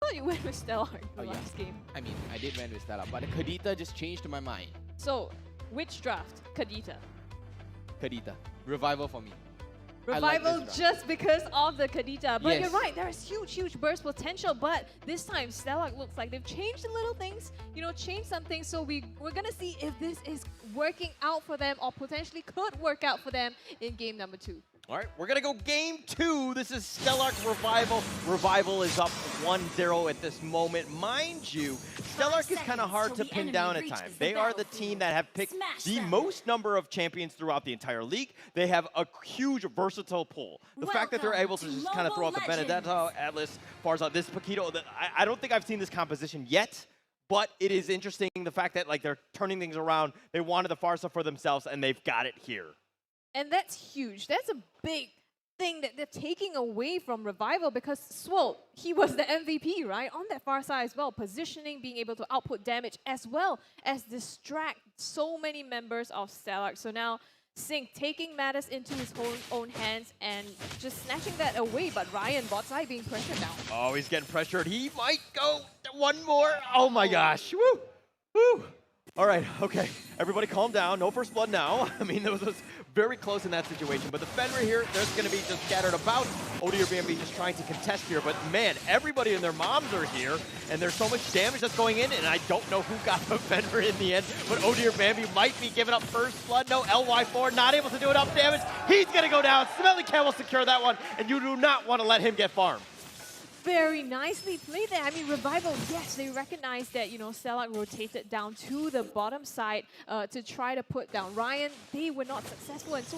thought you went with STELLARK the Oh, yeah. last game. I mean, I did win with STELLARK, but Kadita just changed my mind. So, which draft? Kadita. Kadita. Revival for me. I like Revival this draft. just because of the Kadita. But Yes. you're right, there is huge burst potential. But this time, STELLARK looks like they've changed the little things, changed some things. So we're going to see if this is working out for them or potentially could work out for them in game number 2. All right, we're going to go game 2. This is STELLARK Revival. Revival is up 1-0 at this moment. Mind you, STELLARK is kind of hard to pin down at times. They are the team that have picked the most number of champions throughout the entire league. They have a huge versatile pool. The fact that they're able to just kind of throw out the Benedetto, Atlas, Farzad, this Paquito, I don't think I've seen this composition yet. But it is interesting, the fact that they're turning things around. They wanted the Farsa for themselves, and they've got it here. And that's huge. That's a big thing that they're taking away from Revival because Swolt, he was the MVP, right? On that far side as well. Positioning, being able to output damage as well as distract so many members of STELLARK. So now Sync taking matters into his own hands and just snatching that away. But Ryan, bot side, being pressured down. Oh, he's getting pressured. He might go one more. Oh my gosh. Woo! Woo! All right, okay. Everybody calm down. No first blood now. I mean, those was very close in that situation. But the Fenrir here, there's going to be just scattered about. Odie or Bambi just trying to contest here. But man, everybody and their moms are here. And there's so much damage that's going in. And I don't know who got the Fenrir in the end. But Odie or Bambi might be giving up first blood. No, LY4 not able to do enough damage. He's going to go down. Smelly Cat will secure that one. And you do not want to let him get farmed. Very nicely played there. I mean, Revival, yes, they recognize that, STELLARK rotated down to the bottom side to try to put down Ryan. They were not successful, and so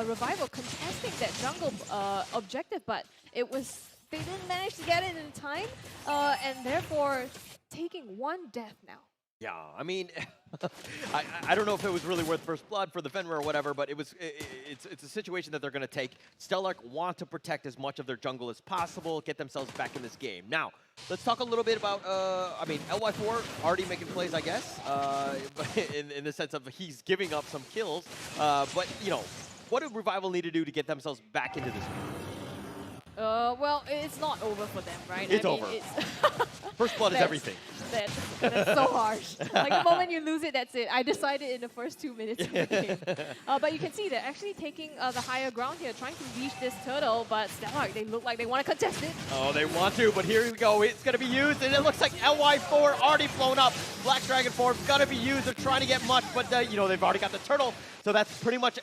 Revival contesting that jungle objective, but they didn't manage to get it in time, and therefore taking one death now. Yeah, I mean, I don't know if it was really worth first blood for the Fenrir or whatever, but it's a situation that they're going to take. STELLARK want to protect as much of their jungle as possible, get themselves back in this game. Now, let's talk a little bit about, I mean, LY4 already making plays, I guess, in the sense of he's giving up some kills. But, what do Revival need to do to get themselves back into this game? Well, it's not over for them, right? It's over. First blood is everything. That's so harsh. Like the moment you lose it, that's it. I decided in the first 2 minutes of the game. But you can see they're actually taking the higher ground here, trying to reach this turtle, but STELLARK, they look like they want to contest it. Oh, they want to, but here we go. It's going to be used, and it looks like LY4 already blown up. Black Dragon form's going to be used. They're trying to get much, but, they've already got the turtle. So that's pretty much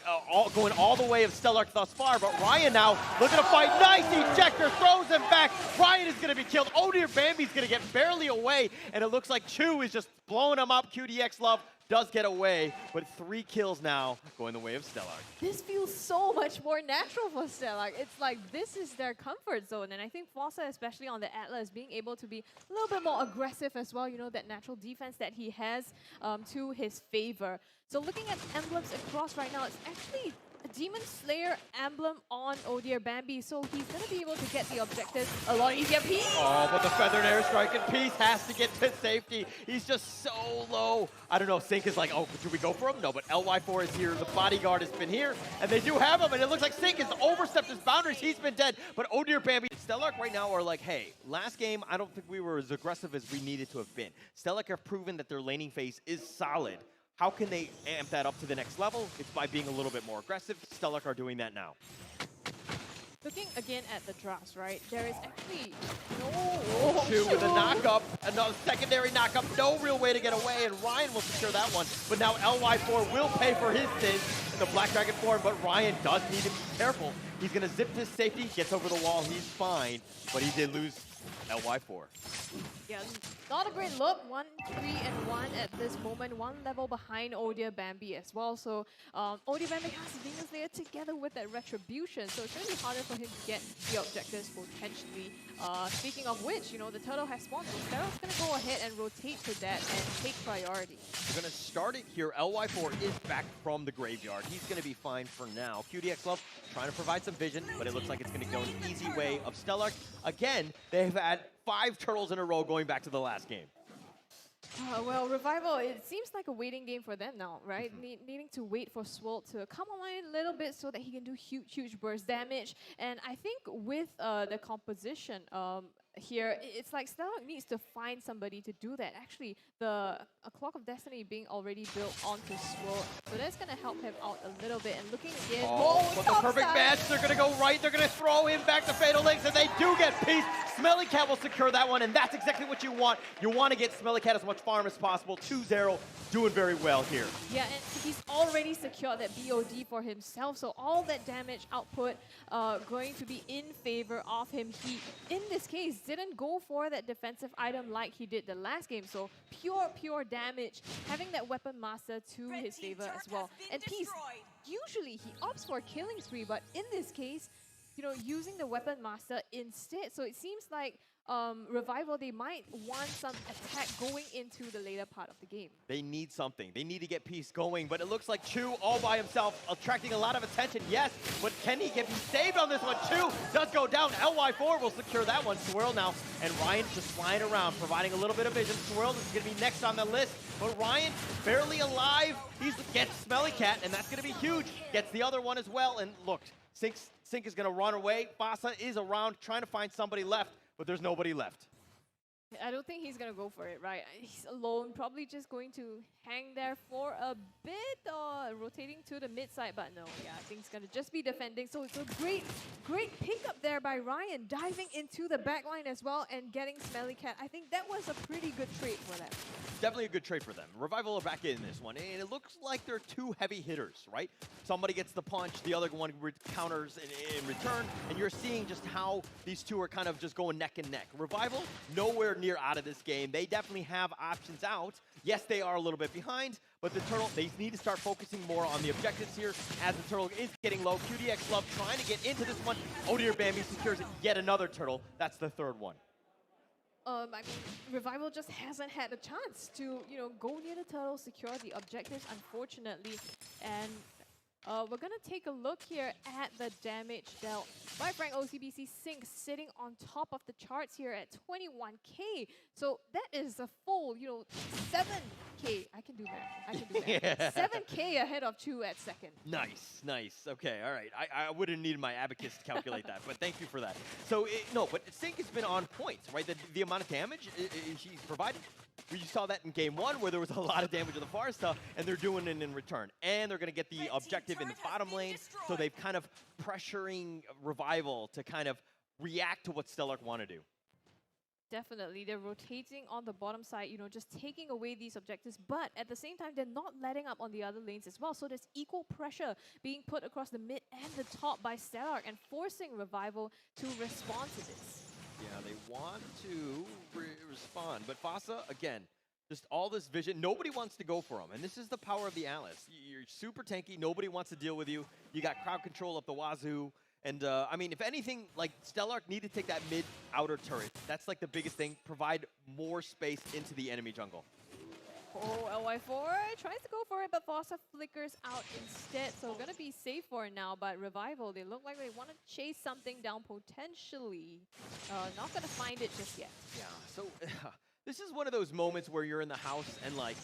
going all the way of STELLARK thus far. But Ryan now looking to fight. Nice ejector, throws him back. Ryan is going to be killed. Odie or Bambi's going to get barely away. And it looks like Chu is just blowing him up. QDX Love does get away. But 3 kills now going the way of STELLARK. This feels so much more natural for STELLARK. It's like this is their comfort zone. And I think Fossa, especially on the Atlas, being able to be a little bit more aggressive as well. That natural defense that he has to his favor. So looking at emblems across right now, it's actually a Demon Slayer emblem on Odie or Bambi, so he's going to be able to get the objectives a lot easier. Peace! Oh, but the Feathered Airstrike and Peace has to get to safety. He's just so low. I don't know, Sync is like, oh, should we go for him? No, but LY4 is here. The bodyguard has been here, and they do have him, and it looks like Sync has overstepped his boundaries. He's been dead, but Odie or Bambi, STELLARK right now are like, hey, last game, I don't think we were as aggressive as we needed to have been. STELLARK have proven that their laning phase is solid. How can they amp that up to the next level? It's by being a little bit more aggressive. STELLARK are doing that now. Looking again at the drafts, right? There is actually no... Two with a knock-up, another secondary knock-up, no real way to get away, and Ryan will secure that one. But now LY4 will pay for his sins in the Black Dragon form, but Ryan does need to be careful. He's going to zip to safety, gets over the wall, he's fine, but he did lose LY4. Yeah, not a great look. 1-3-1 at this moment. 1 level behind Odie or Bambi as well. So Odie or Bambi has Demon Slayer together with that Retribution. So it's going to be harder for him to get the objectives potentially. Speaking of which, the turtle has spawned. So Pharaoh's going to go ahead and rotate to that and take priority. We're going to start it here. LY4 is back from the graveyard. He's going to be fine for now. QDX Love trying to provide some vision, but it looks like it's going to go an easy way of STELLARK. Again, they've had 5 turtles in a row going back to the last game. Well, Revival, it seems like a waiting game for them now, right? Needing to wait for Swolt to come online a little bit so that he can do huge burst damage. And I think with the composition, here, it's like STELLARK needs to find somebody to do that. Actually, a Clock of Destiny being already built onto Swirl, so that's going to help him out a little bit. And looking again, But the perfect match, they're going to go right, they're going to throw him back to Fatal Links, and they do get peace. Smelly Cat will secure that one, and that's exactly what you want. You want to get Smelly Cat as much farm as possible. 2-0, doing very well here. Yeah, and he's already secured that BOD for himself, so all that damage output going to be in favor of him. He, in this case, didn't go for that defensive item like he did the last game, so pure damage, having that Weapon Master to his favor as well. And Peace, usually he opts for Killing Spree, but in this case, you know, using the Weapon Master instead. So it seems like Revival, they might want some attack going into the later part of the game. They need something. They need to get Peace going, but it looks like Chu all by himself, attracting a lot of attention, yes, but can he get saved on this one? Chu does go down. LY4 will secure that one. Swirl now, and Ryan just flying around, providing a little bit of vision. Swirl is going to be next on the list, but Ryan barely alive. He gets Smelly Cat, and that's going to be huge. Gets the other one as well, and look, Sync is going to run away. Fossa is around trying to find somebody left, but there's nobody left. I don't think he's going to go for it, right? He's alone, probably just going to hang there for a bit, rotating to the mid side, but no, yeah, I think he's going to just be defending. So it's a great pickup there by Ryan, diving into the backline as well and getting Smelly Cat. I think that was a pretty good trade for them. Definitely a good trade for them. Revival are back in this one, and it looks like they're two heavy hitters, right? Somebody gets the punch, the other one counters in return, and you're seeing just how these two are kind of just going neck and neck. Revival, nowhere near out of this game. They definitely have options out. Yes, they are a little bit behind, but the Turtle, they need to start focusing more on the objectives here as the Turtle is getting low. QDX Love trying to get into this one. Oh dear, Bambi secures yet another Turtle. That's the third one. I mean, Revival just hasn't had a chance to, you know, go near the turtle, secure the objectives, unfortunately. And we're going to take a look here at the damage dealt by Frank OCBC Sync, sitting on top of the charts here at 21k. So that is a full, you know, 7k. I can do that. Yeah. 7k ahead of Chu at second. Nice, nice. Okay, all right. I would have needed my abacus to calculate that, but thank you for that. So, no, but Sync has been on point, right? The amount of damage she's provided. We saw that in game one, where there was a lot of damage on the far stuff, and they're doing it in return. And they're going to get the objective in the bottom lane, so they've kind of pressuring Revival to kind of react to what STELLARK want to do. Definitely, they're rotating on the bottom side, you know, just taking away these objectives, but at the same time, they're not letting up on the other lanes as well. So there's equal pressure being put across the mid and the top by STELLARK and forcing Revival to respond to this. Yeah, they want to respond, but Fossa, again, just all this vision. Nobody wants to go for him, and this is the power of the Atlas. You're super tanky. Nobody wants to deal with you. You got crowd control up the wazoo. And, I mean, if anything, like, STELLARK need to take that mid-outer turret. That's, like, the biggest thing. Provide more space into the enemy jungle. Oh, LY4 tries to go for it, but Fossa flickers out instead. So going to be safe for now, but Revival, they look like they want to chase something down potentially. Not going to find it just yet. Yeah, so this is one of those moments where you're in the house and, like,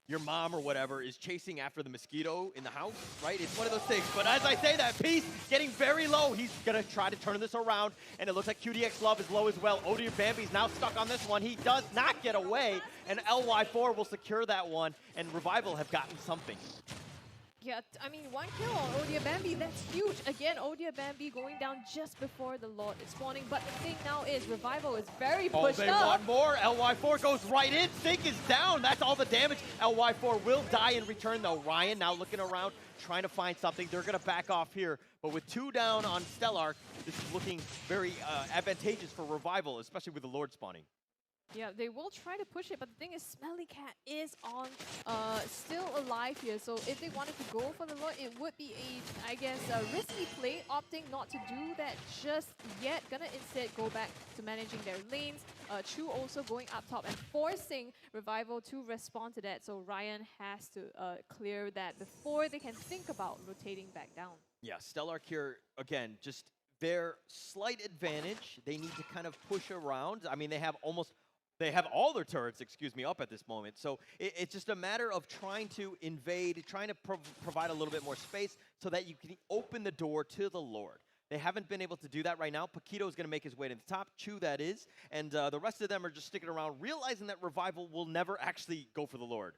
your mom or whatever is chasing after the mosquito in the house, right? It's one of those things. But as I say that, Peace getting very low. He's going to try to turn this around, and it looks like QDX Love is low as well. Odir Bambi's now stuck on this one. He does not get away, and LY4 will secure that one, and Revival have gotten something. Yeah, I mean, 1 kill on Odia Bambi, that's huge. Again, Odia Bambi going down just before the Lord is spawning. But the thing now is, Revival is very pushed they up. want more. LY4 goes right in. Sync is down. That's all the damage. LY4 will die in return, though. Ryan now looking around, trying to find something. They're going to back off here. But with 2 down on STELLARK, this is looking very advantageous for Revival, especially with the Lord spawning. Yeah, they will try to push it, but the thing is, Smelly Cat is on, still alive here. So if they wanted to go for the Lord, it would be a, I guess, a risky play, opting not to do that just yet. Gonna instead go back to managing their lanes. Chu also going up top and forcing Revival to respond to that. So Ryan has to clear that before they can think about rotating back down. Yeah, STELLARK here, again, just their slight advantage. They need to kind of push around. I mean, they have all their turrets, up at this moment. So it's just a matter of trying to invade, trying to provide a little bit more space so that you can open the door to the Lord. They haven't been able to do that right now. Paquito is going to make his way to the top. Chu, that is. And the rest of them are just sticking around, realizing that Revival will never actually go for the Lord.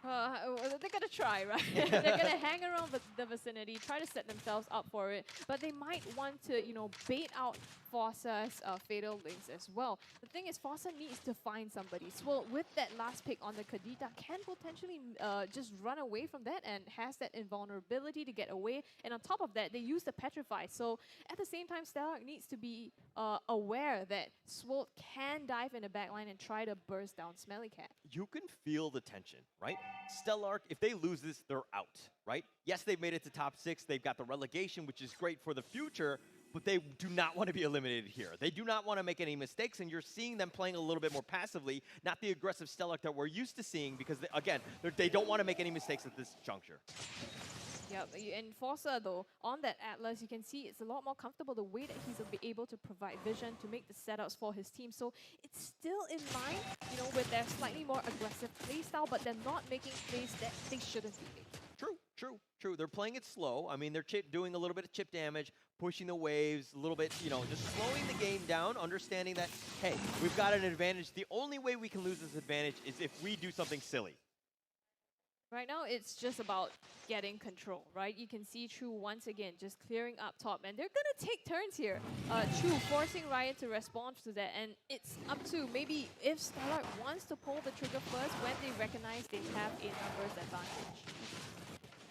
They're gonna try, right? They're gonna hang around the vicinity, try to set themselves up for it, but they might want to, bait out Forsa's Fatal Links as well. The thing is, Forsa needs to find somebody. Swirl, with that last pick on the Kadita, can potentially just run away from that and has that invulnerability to get away. And on top of that, they use the Petrify. So at the same time, STELLARK needs to be aware that Swirl can dive in the backline and try to burst down Smelly Cat. You can feel the tension, right? STELLARK, if they lose this, they're out, right? Yes, they've made it to top 6. They've got the relegation, which is great for the future, but they do not want to be eliminated here. They do not want to make any mistakes, and you're seeing them playing a little bit more passively, not the aggressive STELLARK that we're used to seeing, because, again, they don't want to make any mistakes at this juncture. Yep, and Forsa though, on that Atlas, you can see it's a lot more comfortable the way that he's able to provide vision to make the setups for his team. So it's still in line, with their slightly more aggressive playstyle, but they're not making plays that they shouldn't be making. True. They're playing it slow. I mean, they're doing a little bit of chip damage, pushing the waves, a little bit, just slowing the game down, understanding that, hey, we've got an advantage. The only way we can lose this advantage is if we do something silly. Right now, it's just about getting control, right? You can see Chu once again just clearing up top, and they're going to take turns here. Chu forcing Ryan to respond to that, and it's up to maybe if STELLARK wants to pull the trigger first when they recognize they have a numbers advantage.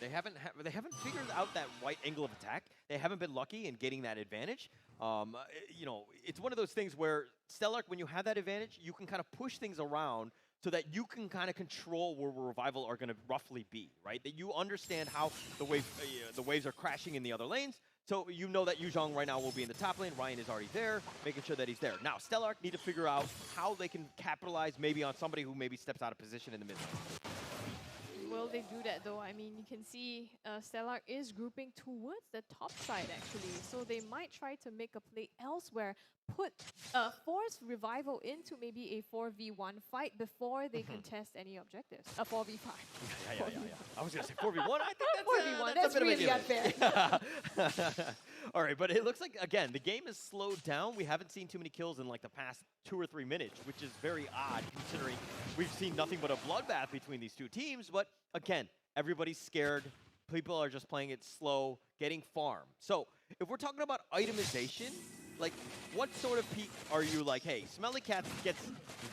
They haven't figured out that right angle of attack. They haven't been lucky in getting that advantage. It's one of those things where STELLARK, when you have that advantage, you can kind of push things around so that you can kind of control where Revival are going to roughly be, right? That you understand how the waves are crashing in the other lanes. So you know that Yuzhong right now will be in the top lane. Ryan is already there, making sure that he's there. Now, STELLARK need to figure out how they can capitalize maybe on somebody who maybe steps out of position in the mid lane. Will they do that though? I mean, you can see STELLARK is grouping towards the top side actually, so they might try to make a play elsewhere, force Revival into maybe a 4v1 fight before they contest any objectives. A 4v5. Yeah. I was going to say 4v1. I think that's 4v1. That's a bit really of a unfair. All right, but it looks like, again, the game is slowed down. We haven't seen too many kills in like the past 2 or 3 minutes, which is very odd considering we've seen nothing but a bloodbath between these two teams. But again, everybody's scared. People are just playing it slow, getting farm. So if we're talking about itemization, like what sort of peak are you like, hey, Smelly Cat gets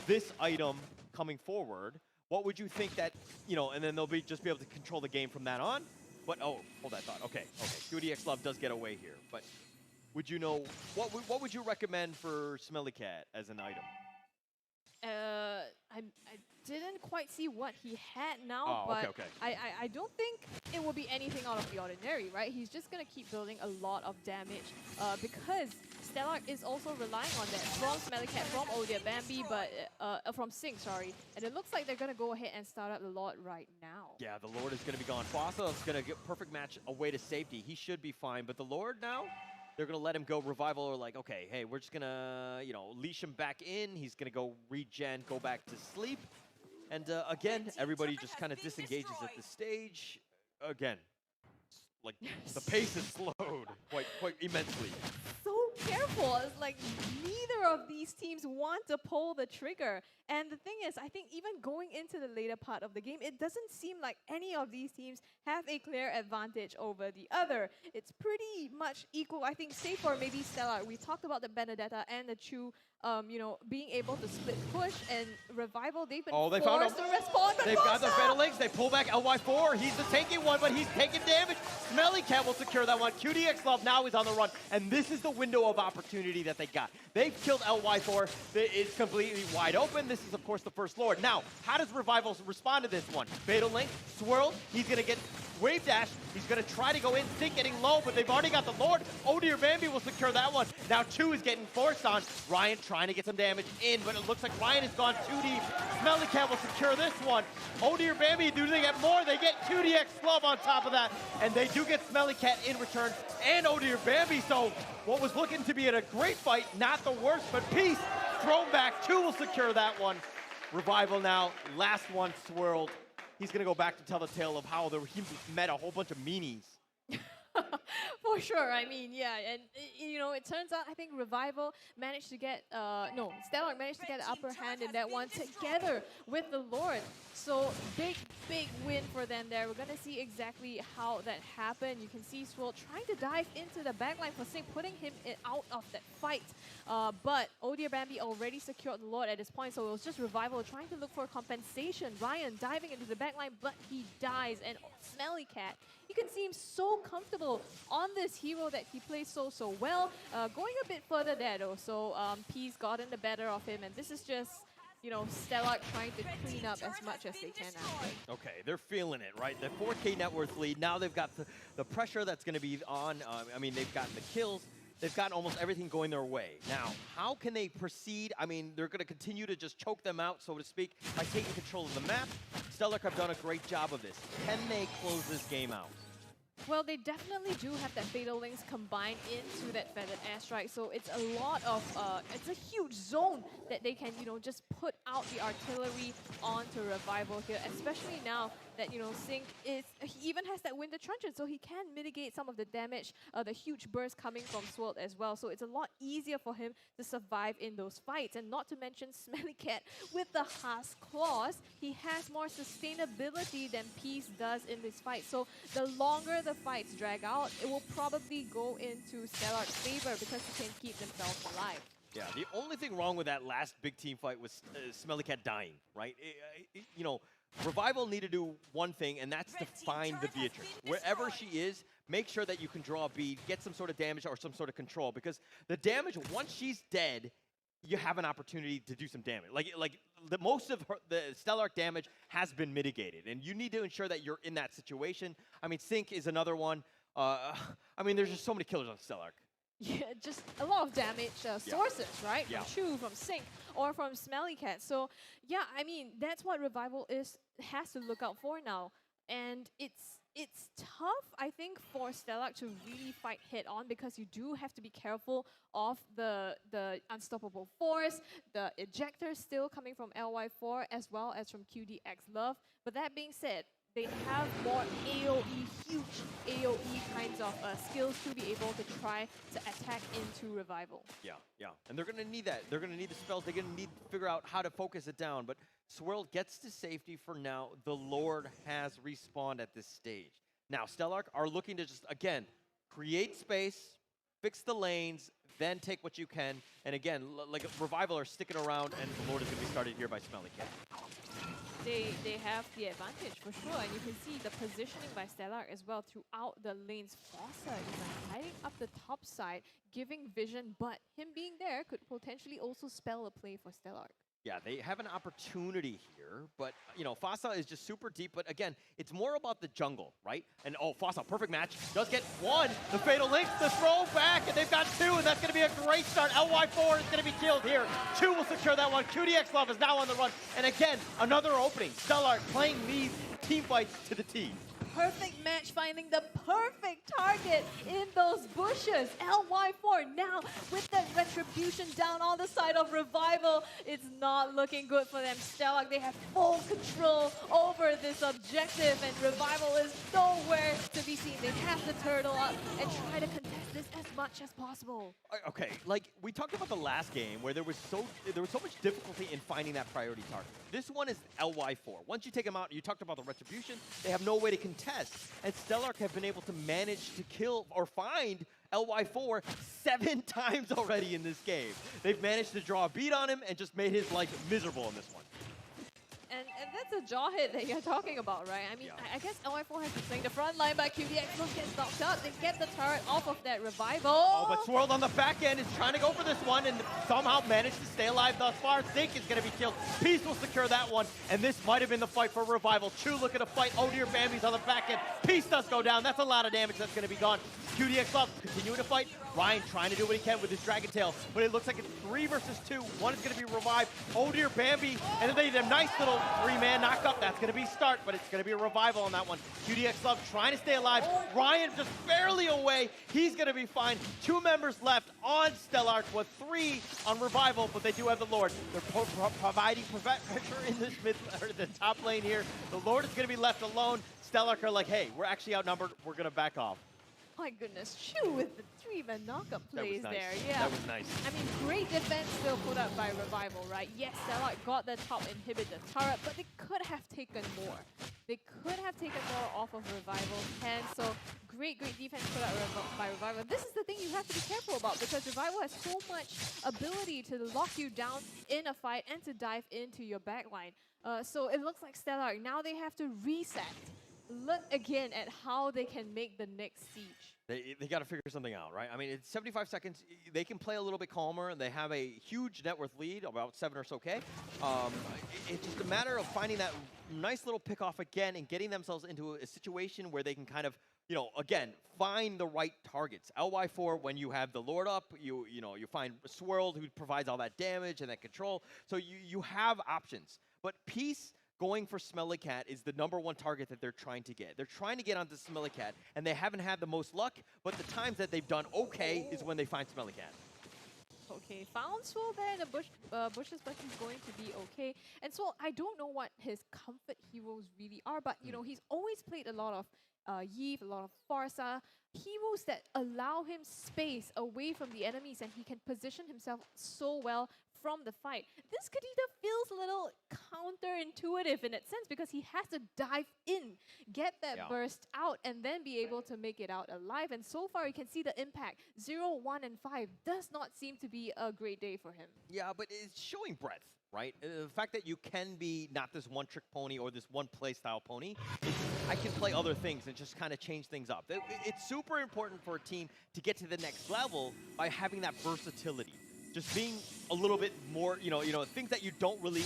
this item coming forward. What would you think that, and then they'll just be able to control the game from that on? But, oh, hold that thought. Okay. QDX Love does get away here. But would you know, what would you recommend for Smelly Cat as an item? I didn't quite see what he had now, but okay. I don't think it will be anything out of the ordinary, right? He's just going to keep building a lot of damage because STELLARK is also relying on that from Smelly Cat, from Odia Bambi, but from Sing, sorry. And it looks like they're going to go ahead and start up the Lord right now. Yeah, the Lord is going to be gone. Fossa is going to get perfect match away to safety. He should be fine, but the Lord now, they're going to let him go. Revival are like, okay, hey, we're just going to, leash him back in. He's going to go regen, go back to sleep. And again, everybody just kind of disengages at this stage. Again, like the pace is slowed quite immensely. So careful. It's like neither of these teams want to pull the trigger. And the thing is, I think even going into the later part of the game, it doesn't seem like any of these teams have a clear advantage over the other. It's pretty much equal, I think, save for maybe STELLARK. We talked about the Benedetta and the Chu, being able to split push, and Revival, they've been forced to respond. They've got the Fatal Links. They pull back LY4. He's the tanking one, but he's taking damage. Smelly Cat will secure that one. QDX Love now is on the run, and this is the window of opportunity that they got. They've killed LY4. It's completely wide open. This is, of course, the first Lord. Now, how does Revival respond to this one? Fatal Link, swirl. He's going to get wave dash. He's going to try to go in. Sink getting low, but they've already got the Lord. Odir Bambi will secure that one. Now, Chu is getting forced on. Ryan trying to get some damage in, but it looks like Ryan has gone 2D. Smelly Cat will secure this one. Odir Bambi, do they get more? They get QDX Love on top of that, and they do get Smelly Cat in return, and Odir Bambi. So what was looking to be a great fight, not the worst, but peace thrown back. Chu will secure that one. Revival now, last one swirled. He's going to go back to tell the tale of how he met a whole bunch of meanies. For sure, I mean, yeah, and you know, it turns out I think Revival managed to get, no, STELLARK managed to get the upper hand in that one together with the Lord. So big, big win for them there. We're gonna see exactly how that happened. You can see Swirl trying to dive into the backline for Sync, putting him out of that fight. But Oh Dear Bambi already secured the Lord at this point, so it was just Revival trying to look for compensation. Ryan diving into the backline, but he dies. And Smelly Cat, you can see him so comfortable on this hero that he plays so well. Going a bit further there though, so P's gotten the better of him, and this is just, you know, STELLARK trying to clean up as much as they can out there. Okay, they're feeling it, right? The 4K net worth lead. Now they've got the pressure that's going to be on. I mean, they've gotten the kills. They've got almost everything going their way. Now, how can they proceed? I mean, they're going to continue to just choke them out, so to speak, by taking control of the map. STELLARK have done a great job of this. Can they close this game out? Well, they definitely do have that Fatal Links combined into that Feathered Airstrike, so it's a lot of, it's a huge zone that they can, you know, just put out the artillery onto Revival here, especially now that, you know, Sync is, he even has that Winter Truncheon, so he can mitigate some of the damage, the huge burst coming from Swirl as well, so it's a lot easier for him to survive in those fights. And not to mention Smelly Cat with the Husk Claws, he has more sustainability than Peace does in this fight, so the longer the fights drag out, it will probably go into STELLARK's favor because he can keep themselves alive. Yeah, the only thing wrong with that last big team fight was Smelly Cat dying, right? You know, Revival need to do one thing, and that's to find the Beatrix. Wherever she is, make sure that you can draw a bead, get some sort of damage or some sort of control, because the damage, once she's dead, you have an opportunity to do some damage. Like the most of the STELLARK damage has been mitigated, and you need to ensure that you're in that situation. I mean, Sync is another one. I mean, there's just so many killers on STELLARK. Yeah, just a lot of damage sources, right? From Chu, from Sync, or from Smelly Cat. So, yeah, I mean, that's what Revival has to look out for now. And it's tough, I think, for STELLARK to really fight head-on because you do have to be careful of the Unstoppable Force, the ejector still coming from LY4, as well as from QDX Love. But that being said, they have more AoE, huge AoE kinds of skills to be able to try to attack into Revival. Yeah. And they're going to need that. They're going to need the spells. They're going to need to figure out how to focus it down. But Swirl gets to safety for now. The Lord has respawned at this stage. Now, STELLARK are looking to just, again, create space, fix the lanes, then take what you can. And again, like Revival are sticking around, and the Lord is going to be started here by Smelly Cat. They have the advantage for sure, and you can see the positioning by STELLARK as well throughout the lanes. Fossa is hiding up the top side, giving vision, but him being there could potentially also spell a play for STELLARK. Yeah, they have an opportunity here, but, you know, Fossa is just super deep, but again, it's more about the jungle, right? And, oh, Fossa, perfect match, does get one, the Fatal Links, the throw back, and they've got two, and that's going to be a great start. LY4 is going to be killed here. Chu will secure that one. QDX Love is now on the run, and again, another opening. STELLARK playing these team fights to the T. Perfect match, finding the perfect target in those bushes. LY4 now with that retribution down on the side of Revival. It's not looking good for them. STELLARK, they have full control over this objective, and Revival is nowhere to be seen. They have to turtle up and try to contest this as much as possible. Okay, like we talked about the last game where there was so much difficulty in finding that priority target. This one is LY4. Once you take them out, you talked about the retribution, they have no way to contest. And STELLARK have been able to manage to kill or find LY4 7 times already in this game. They've managed to draw a beat on him and just made his life miserable in this one. And that's a jaw hit that you're talking about, right? I mean, I guess LY4 has been playing the front line, but QDX Love gets knocked out. They get the turret off of that Revival. Oh, but Swirled on the back end is trying to go for this one and somehow managed to stay alive thus far. Sync is going to be killed. Peace will secure that one, and this might have been the fight for Revival. Chu looking to fight. Oh dear, Bambi's on the back end. Peace does go down. That's a lot of damage that's going to be gone. QDX Love continuing to fight. Ryan trying to do what he can with his Dragon Tail, but it looks like it's 3 versus 2. One is going to be revived. Oh dear, Bambi, and then they did a nice little 3-man knock-up. That's going to be start, but it's going to be a revival on that one. QDX Love trying to stay alive. Ryan just barely away. He's going to be fine. 2 members left on STELLARK with 3 on Revival, but they do have the Lord. They're providing pressure in this the top lane here. The Lord is going to be left alone. STELLARK are like, hey, we're actually outnumbered. We're going to back off. my goodness, Chu with the 3-man knockup That was plays nice. there. Yeah. That was nice. I mean, great defense still put up by Revival, right? Yes, STELLARK got the top inhibitor turret, but they could have taken more. They could have taken more off of Revival's hands, so great defense put up by Revival. This is the thing you have to be careful about, because Revival has so much ability to lock you down in a fight and to dive into your backline. So it looks like STELLARK, now they have to reset. Look again at how they can make the next siege. They got to figure something out, right? I mean, it's 75 seconds. They can play a little bit calmer, and they have a huge net worth lead, about 7 or so K. It's just a matter of finding that nice little pick-off again and getting themselves into a situation where they can kind of, you know, again, find the right targets. LY4, when you have the Lord up, you find Swirled, who provides all that damage and that control. So you have options. But Peace going for Smelly Cat is the #1 target that they're trying to get. They're trying to get onto Smelly Cat, and they haven't had the most luck, but the times that they've done okay is when they find Smelly Cat. Okay, found Swirl there in the bushes, but he's going to be okay. And Swirl, I don't know what his comfort heroes really are, but you know, he's always played a lot of Yve, a lot of Farsa, heroes that allow him space away from the enemies, and he can position himself so well from the fight. This Kadita feels a little counterintuitive in that sense, because he has to dive in, get that burst out, and then be able to make it out alive. And so far, you can see the impact. 0, 1, and 5 does not seem to be a great day for him. Yeah, but it's showing breadth, right? The fact that you can be not this one-trick pony or this one playstyle pony, I can play other things and just kind of change things up. It's super important for a team to get to the next level by having that versatility. Just being a little bit more, things that you don't really,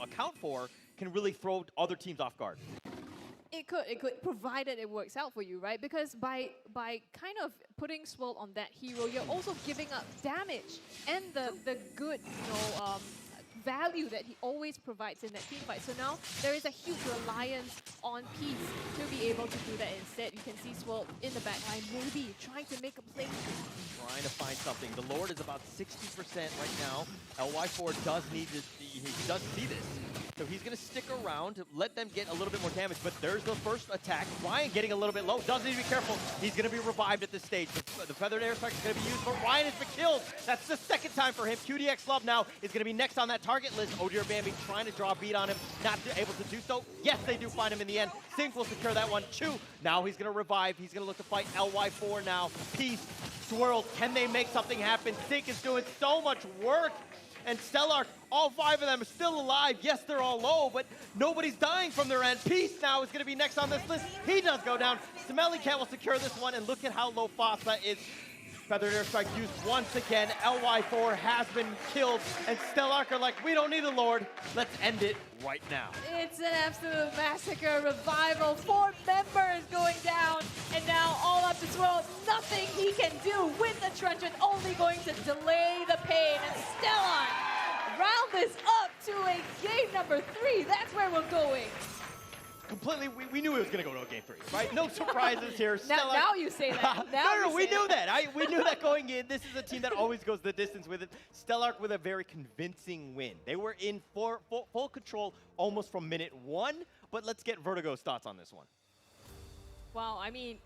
account for can really throw other teams off guard. It could, provided it works out for you, right? Because by kind of putting Swirl on that hero, you're also giving up damage and the good, value that he always provides in that team fight. So now there is a huge reliance on Peace to be able to do that instead. You can see Swirl in the backline, maybe trying to make a play. Trying to find something. The Lord is about 60% right now. LY4 does need to, he does see this. So he's going to stick around to let them get a little bit more damage. But there's the first attack. Ryan getting a little bit low. Does need to be careful. He's going to be revived at this stage. The Feathered Airstrike is going to be used, but Ryan has been killed. That's the second time for him. QDX Love now is going to be next on that target list. ODR Bambi trying to draw a beat on him. Not able to do so. Yes, they do find him in the end. Sync will secure that one. Chu, now he's going to revive. He's going to look to fight LY4 now. Peace, Swirl, can they make something happen? Sync is doing so much work. And STELLARK, all 5 of them are still alive. Yes, they're all low, but nobody's dying from their end. Peace now is going to be next on this list. He does go down. Smelly Cat will secure this one, and look at how low Fossa is. Feathered Airstrike used once again. LY4 has been killed, and STELLARK are like, we don't need the Lord. Let's end it right now. It's an absolute massacre. Revival, 4 members going down, and now all up to Swirl. Nothing he can do with the Truncheon, only going to delay the pain. And STELLARK round this up to a game number 3. That's where we're going. Completely, we knew it was going to go to a game 3, right? No surprises here. Now you say that. No, we knew that. We knew that going in. This is a team that always goes the distance with it. STELLARK with a very convincing win. They were in full control almost from minute 1, but let's get Vertigo's thoughts on this one. Wow, I mean...